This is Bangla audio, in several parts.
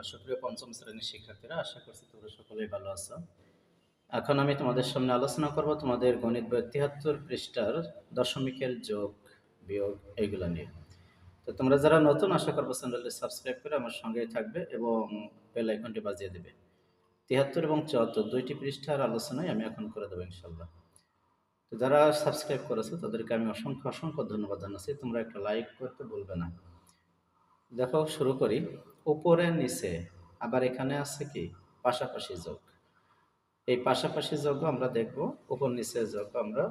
সুপ্রিয় পঞ্চম শ্রেণীর শিক্ষার্থীরা, আশা করছি তোমরা সকলেই ভালো আছো। এখন আমি তোমাদের সামনে আলোচনা করব তোমাদের গণিত বই ৭৩ পৃষ্ঠার দশমিকের যোগ বিয়োগ এইগুলো নিয়ে। তো তোমরা যারা নতুন, আশা করবো চ্যানেলটি সাবস্ক্রাইব করে আমার সঙ্গেই থাকবে এবং বেল আইকনটি বাজিয়ে দেবে। ৭৩ এবং ৭৪ দুইটি পৃষ্ঠার আলোচনায় আমি এখন করে দেবো ইনশাল্লাহ। তো যারা সাবস্ক্রাইব করেছো তাদেরকে আমি অসংখ্য অসংখ্য ধন্যবাদ জানাচ্ছি। তোমরা একটা লাইক করতে ভুলবে না। দেখো, শুরু করি। উপরে নিচে আবার এখানে আছে কি পাশাপাশি যোগ। এই পাশাপাশি যোগ আমরা দেখব, উপর নিচে যোগ আমরা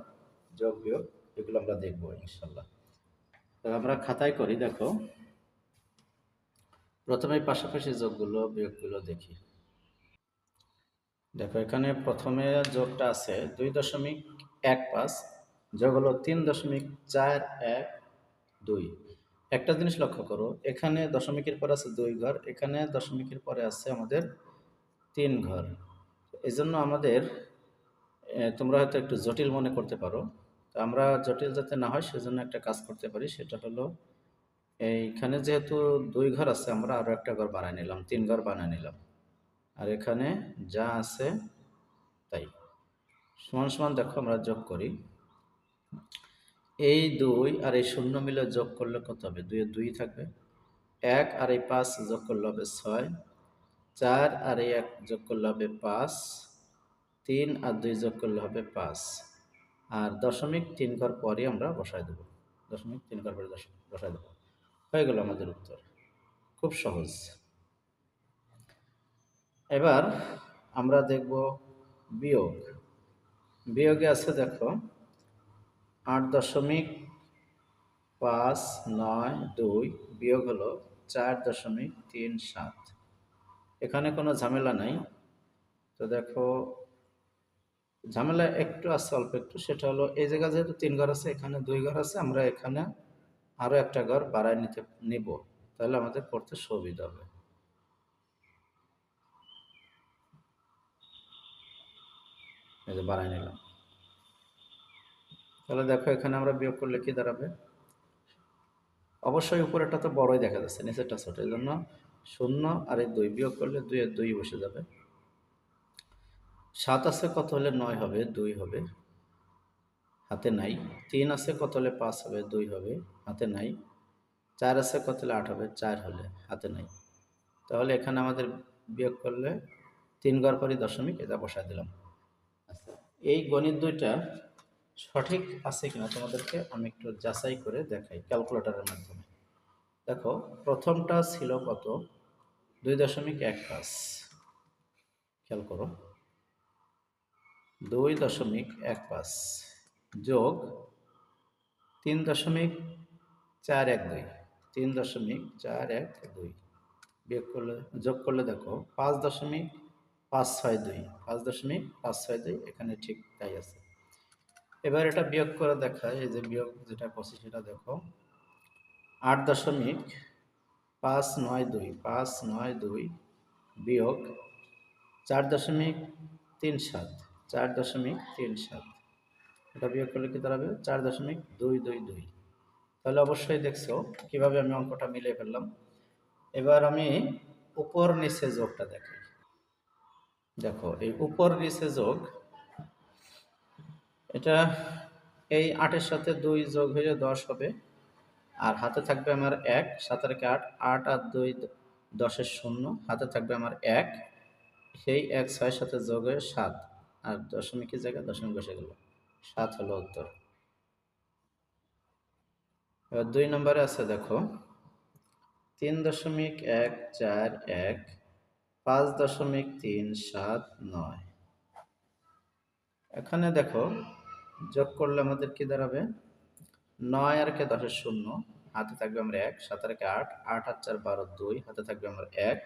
যোগ বিয়োগ এগুলো আমরা দেখব ইনশাল্লাহ। তো আমরা খাতায় করি। দেখো, প্রথমে পাশাপাশি যোগগুলো বিয়োগগুলো দেখি। দেখো, এখানে প্রথমে যোগটা আছে 2.15 যোগ হলো 3.412। একটা জিনিস লক্ষ্য করো, এখানে দশমিকের পর আছে 2 ঘর, এখানে দশমিকের পরে আছে আমাদের 3 ঘর। এই জন্য আমাদের তোমরা হয়তো একটু জটিল মনে করতে পারো। তো আমরা জটিল যাতে না হয় সেজন্য একটা কাজ করতে পারি, সেটা হলো এইখানে যেহেতু 2 ঘর আছে, আমরা আরও একটা ঘর বানায় নিলাম, 3 ঘর বানায় নিলাম। আর এখানে যা আছে তাই সমান সমান। দেখো, আমরা যোগ করি। এই 2 আর এই 0 মিলে যোগ করলে কত হবে? 2 এ 2 থাকবে। 1 আর এই 5 যোগ করলে হবে 6। 4 আর এই 1 যোগ করলে হবে 5। 3 আর 2 যোগ করলে হবে 5। আর দশমিক 3 ঘর পরই আমরা বসায় দেবো। দশমিক 3 ঘর পরে বসায় দেবো। হয়ে গেল আমাদের উত্তর। খুব সহজ। এবার আমরা দেখব বিয়োগ। বিয়োগে আছে, দেখো, 8.592 বিয়োগ হলো 4.37। এখানে কোনো ঝামেলা নাই। তো দেখো, ঝামেলা একটু আছে, অল্প একটু। সেটা হলো এই জায়গায় যেহেতু 3 ঘর আছে, এখানে 2 ঘর আছে, আমরা এখানে আরও একটা ঘর বাড়ায় নিব, তাহলে আমাদের করতে সুবিধা হবে। এই যে বাড়ায় নিলাম। তাহলে দেখো, এখানে আমরা বিয়োগ করলে কি দাঁড়াবে? অবশ্যই উপরেরটা তো বড়ই দেখা যাচ্ছে, নিচেরটা ছোট, এই জন্য 0 আর এই 2 বিয়োগ করলে 2 এর 2 বসে যাবে। 7 আছে কত হলে 9 হবে? 2 হবে, হাতে নাই। 3 আছে কত হলে 5 হবে? 2 হবে, হাতে নাই। 4 আছে কত হলে 8 হবে? 4 হলে, হাতে নাই। তাহলে এখানে আমাদের বিয়োগ করলে 3 ঘর পরই দশমিক, এটা বসায় দিলাম। আচ্ছা, এই গণিত দুইটা সঠিক আছে কিনা তোমাদেরকে আমি একটু যাচাই করে দেখাই ক্যালকুলেটরের মাধ্যমে। দেখো, প্রথমটা ছিল কত? 2.15। খেয়াল করো, 2.15 যোগ 3.412। 3.412 বিয়োগ করলে, যোগ করলে দেখো 5.562। 5.562 এখানে ঠিক তাই আছে। এবার এটা বিয়োগ করে দেখায়। এই যে বিয়োগ যেটা করছি সেটা দেখো, 8.592 বিয়োগ 4.37। 4.37 এটা বিয়োগ করলে কি দাঁড়াবে? 4.222। তাহলে অবশ্যই দেখছো কিভাবে আমি অঙ্কটা মিলিয়ে ফেললাম। এবার আমি উপর নিচে যোগটা দেখাই। দেখো, এই উপর নিচে যোগ, এটা এই 8-এর সাথে 2 যোগ হয়ে 10 হবে। আর হাতে থাকবে আমার 1। 7 আর 8, 8 আর 2 10-এর 0, হাতে থাকবে আমার 1। সেই 1 6-এর সাথে যোগ হয়ে 7, আর দশমিকের জায়গায় দশমিক বসে গেল। 7 হলো উত্তর। এবার 2 নম্বরে আছে, দেখো, 3.141 5.379। এখানে দেখো, যোগ করলে আমাদের কি দাঁড়াবে? 9 আর কে 10-এর 0, হাতে থাকবে আমার 1। 7 আর কে 8, 8 আর 4 12, 2, হাতে থাকবে আমার 1।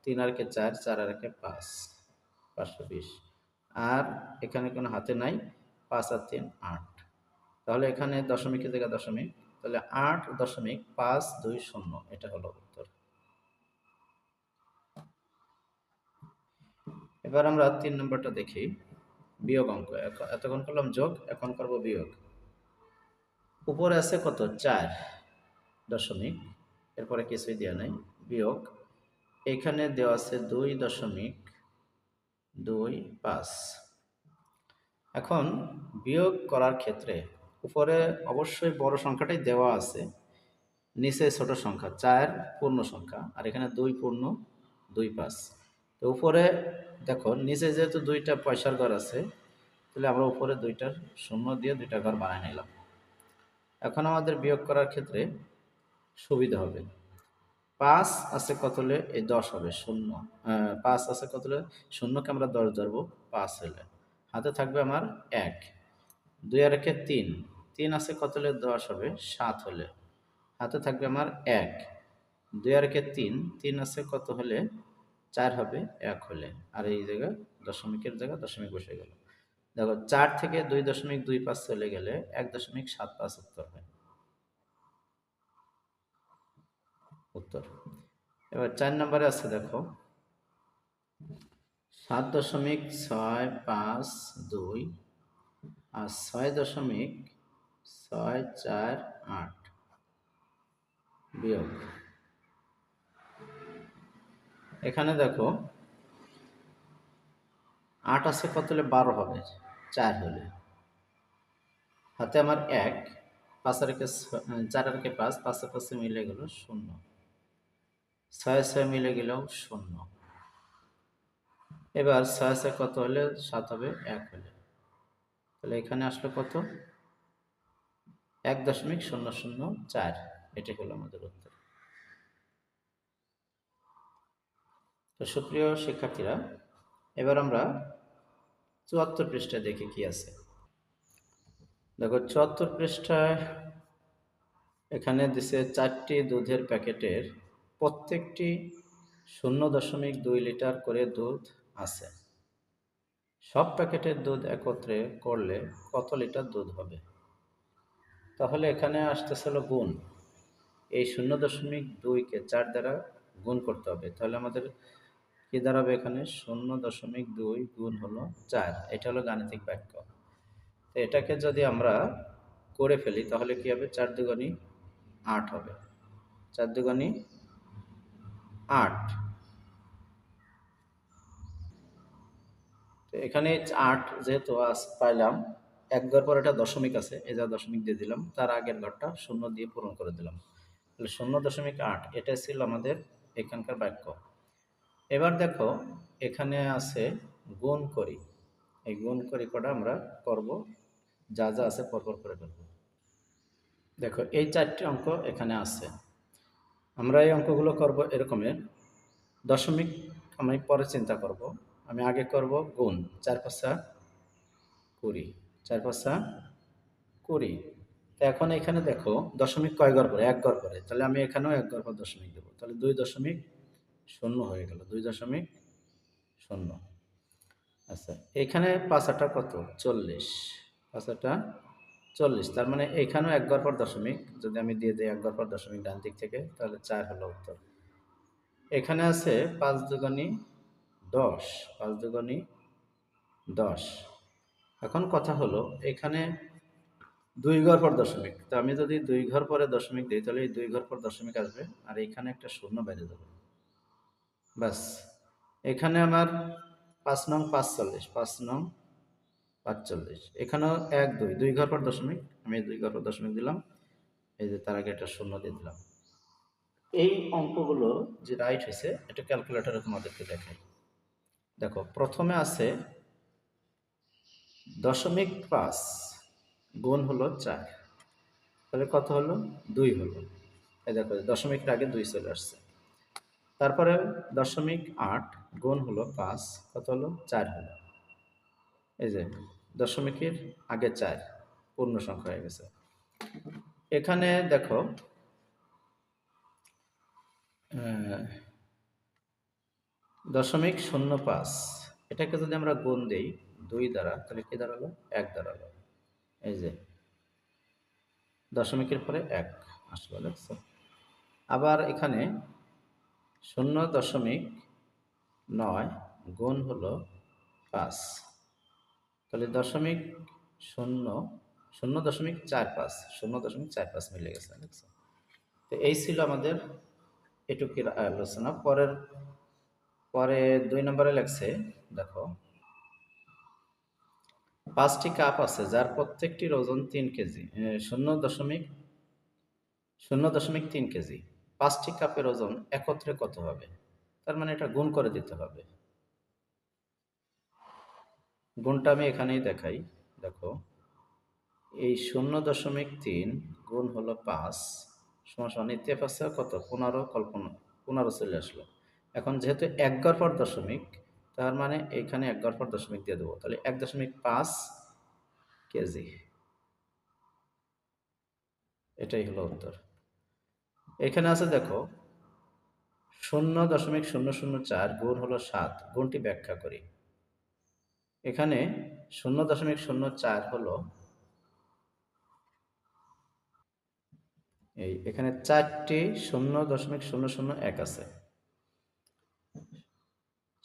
3 আর কে 4, 4 আর কে 5, 520। আর এখানে কোনো হাতে নাই, 5 আর 3 8। তাহলে এখানে দশমিকের জায়গায় দশমিক, তাহলে 8.520 এটা হলো উত্তর। এবার আমরা 3 নম্বরটা দেখি, বিয়োগ অঙ্ক। এতক্ষণ করলাম যোগ, এখন করব বিয়োগ। উপরে আছে কত? 4 দশমিক, এরপরে কিছুই দেওয়া নাই। বিয়োগ এখানে দেওয়া আছে 2.25। এখন বিয়োগ করার ক্ষেত্রে উপরে অবশ্যই বড় সংখ্যাটাই দেওয়া আছে, নিচে ছোট সংখ্যা 4 পূর্ণ সংখ্যা, আর এখানে 2.25। তো উপরে দেখো নিচে যেহেতু দুইটা পয়সার ঘর আছে, তাহলে আমরা উপরে দুইটার শূন্য দিয়ে দুইটা ঘর বানাই নিলাম। এখন আমাদের বিয়োগ করার ক্ষেত্রে সুবিধা হবে। 5 আছে কত হলে এই 10 হবে, শূন্য 5 আছে কত হলে, শূন্যকে আমরা 10 ধরবো, 5 হলে হাতে থাকবে আমার 1। 2 আর 1 3, 3 আছে কত হলে 10 হবে, 7 হলে হাতে থাকবে আমার 1। 2 আর 1 3, 3 আছে কত হলে 4 হবে, 1 হলে, আর এই জায়গায় দশমিকের জায়গায় দশমিক বসে গেল। দেখো 4 থেকে 2.25 চলে গেলে 1.75 উত্তর হয়, উত্তর। এবার 4 নম্বরে আছে দেখো 7.652 আর 6.648 বিয়োগ। এখানে দেখো 8 আছে কত হলে 12 হবে, 4 হলে হাতে আমার 1। 5 আর 4 আর 5, 5 আর 5 মিলে গেল 0, 6 6 মিলে গেলেও 0। এবার 6 6 কত হলে 7 হবে, 1 হলে, তাহলে এখানে আসলো কত, 1.004। এটি হলো আমাদের উত্তর। তো সুপ্রিয় শিক্ষার্থীরা, এবার আমরা 74 পৃষ্ঠায় দেখি কি আছে। দেখো 74 পৃষ্ঠায় এখানে দিছে 4টি দুধের প্যাকেটের প্রত্যেকটি 0.2 লিটার করে দুধ আছে। সব প্যাকেটের দুধ একত্রে করলে কত লিটার দুধ হবে? তাহলে এখানে আসতেছিল গুণ। এই 0.2কে 4 দ্বারা গুণ করতে হবে। তাহলে আমাদের কি দাঁড়াবে এখানে, 0.2 গুণ হলো 4। এটা হলো গাণিতিক বাক্য। তো এটাকে যদি আমরা করে ফেলি তাহলে কি হবে, 4 দুগুণী 8 হবে, 4 দুগুণী 8। তো এখানে 8 যেহেতু পাইলাম, এক ঘর পর এটা দশমিক আছে, এই যা দশমিক দিয়ে দিলাম, তার আগের ঘরটা 0 দিয়ে পূরণ করে দিলাম, তাহলে 0.8। এটা ছিল আমাদের এখানকার বাক্য। এবার দেখো এখানে আছে গুণ করি, এই গুণ করি কটা আমরা করব, যা যা আছে পরপর করে ফেলব। দেখো এই 4টি অঙ্ক এখানে আছে, আমরা এই অঙ্কগুলো করব এরকমের। দশমিক আমি পরে চিন্তা করব, আমি আগে করব গুণ। 4 5 20, 4 5 20। তো এখন এখানে দেখো দশমিক কয় ঘর পরে, এক ঘর পরে, তাহলে আমি এখানেও এক ঘর পর দশমিক দেবো, তাহলে 2.0 হয়ে গেল, 2.0। আচ্ছা এখানে 5 কত, 40, 5 40, তার মানে এখানেও এক ঘর পর দশমিক, যদি আমি দিয়ে দিই এক ঘর পর দশমিক ডান দিক থেকে, তাহলে 4 হলো উত্তর। এখানে আছে 5 দুগুণী 10, 5 দুগুণী 10। এখন কথা হলো এখানে 2 ঘর পর দশমিক, তো আমি যদি 2 ঘর পরে দশমিক দিই তাহলে এই 2 ঘর পর দশমিক আসবে, আর এখানে একটা শূন্য বেঁধে দেবো, ব্যাস। এখানে আমার 5 নং 45, 5 নং 45, এখানেও 1 2, 2 ঘর পর দশমিক, আমি 2 ঘর পর দশমিক দিলাম, এই যে তার আগে একটা শূন্য দিয়ে দিলাম। এই অঙ্কগুলো যে রাইট হয়েছে এটা ক্যালকুলেটরে তোমাদেরকে দেখাই। দেখো প্রথমে আছে 0.5 গুণ হলো 4, তাহলে কত হলো, 2 হলো। এই দেখো দশমিকের আগে 2 চলে আসছে। তারপরে 0.8 গুণ হলো 5, কত হলো, 4 হলো। এই যে দশমিকের আগে 4 পূর্ণ সংখ্যা হয়ে গেছে। এখানে দেখো 0.05, এটাকে যদি আমরা গুণ দেই 2 দ্বারা, তাহলে কি দাঁড়ালো, 1 দাঁড়ালো। এই যে দশমিকের পরে 1 আসলো, দেখছো। আবার এখানে 0.9 গুণ হলো 5, তাহলে 0.45 0.45 মিলে গেছে, দেখছো। তো এই ছিল আমাদের এটুকুর আলোচনা। পরের পরে 2 নম্বরে লেখছে, দেখো 5টি কাপ আছে যার প্রত্যেকটির ওজন 3 কেজি, 0.3 কেজি। 5টি কাপের ওজন একত্রে কত হবে? তার মানে এটা গুণ করে দিতে হবে। গুণটা আমি এখানেই দেখাই। দেখো, এই 0.3 গুণ হলো 5 সমান সমান ইত্তেফাক আছে কত? 15 কল্পনা 15 চলে আসলো। এখন যেহেতু এক ঘর পর দশমিক, তার মানে এখানে এক ঘর পর দশমিক দিয়ে দেবো, তাহলে 1.5 কেজি। এটাই হলো উত্তর। এখানে আছে দেখো 0.004 গুণ হলো 7, গুণটি ব্যাখ্যা করি। এখানে 0.04 হলো এখানে 4টি 0.001 আছে।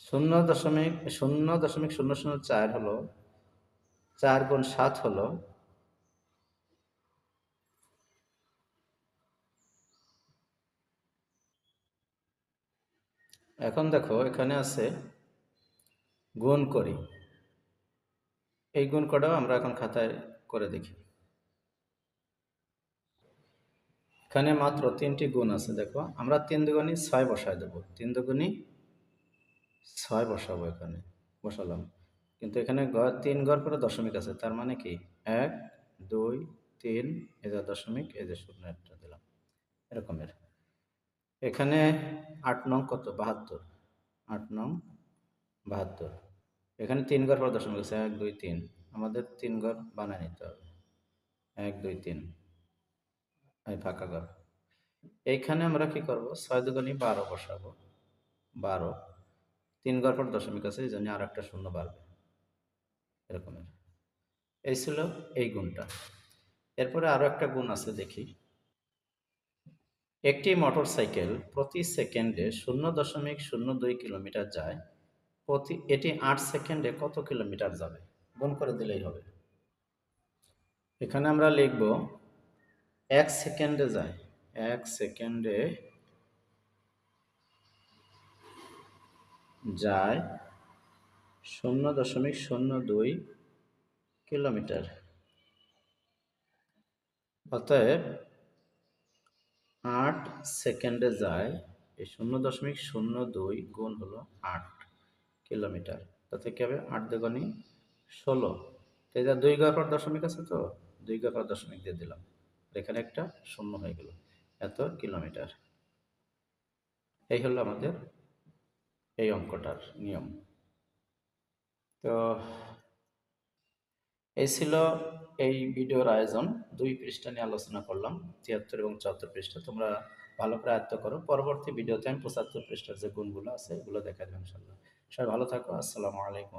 0.004 হলো 4 গুণ 7 হলো, এখন দেখো এখানে আছে গুণ করি। এই গুণ কটাও আমরা এখন খাতায় করে দেখি। এখানে মাত্র 3টি গুণ আছে। দেখো আমরা 3 দুগুণী 6 বসায় দেবো, 3 দুগুণী 6 বসাবো, এখানে বসালাম। কিন্তু এখানে 3 ঘর পরে দশমিক আছে, তার মানে কি 1 2 3 এই যে দশমিক, এই যে শূন্য একটা দিলাম এরকমের। এখানে 8 নং কত? 72। 8 নং 72। এখানে 3 ঘর পর দশমিক আছে, 1 2 3। আমাদের 3 ঘর বানায় নিতে হবে, 1 2 3 এই ফাঁকা ঘর। এইখানে আমরা কি করব? 6 দুগুণী 12 বসাবো, 12। 3 ঘর পর দশমিক আছে, এই জন্য আর একটা শূন্য বাড়বে এরকমের। এই ছিল এই গুণটা। এরপরে আরো একটা গুণ আছে, দেখি। একটি মোটরসাইকেল প্রতি সেকেন্ডে 0.02 কিলোমিটার যায়, এটি 8 সেকেন্ডে কত কিলোমিটার যাবে? গুণ করে দিলেই হবে। এখানে আমরা লিখব 1 সেকেন্ডে যায়, 1 সেকেন্ডে যায় 0.02 কিলোমিটার। অতএব 8 সেকেন্ডে যায়, এই 0.02 গুণ হলো 8 কিলোমিটার। তাতে কি হবে? 8 দুগুণী 16। তো এটা 2 ঘর পর দশমিক আছে, তো 2 ঘর পর দশমিক দিয়ে দিলাম, এখানে একটা শূন্য হয়ে গেল, এত কিলোমিটার। এই হলো আমাদের এই অঙ্কটার নিয়ম। তো এই ছিল এই ভিডিওর আয়োজন। 2 পৃষ্ঠা নিয়ে আলোচনা করলাম, 73 এবং 74 পৃষ্ঠা। তোমরা ভালো করে আয়ত্ত করো। পরবর্তী ভিডিওতে আমি 75 পৃষ্ঠার যে গুণগুলো আছে এগুলো দেখা যাবে ইনশাআল্লাহ। সবাই ভালো থাকো। আসসালামু আলাইকুম।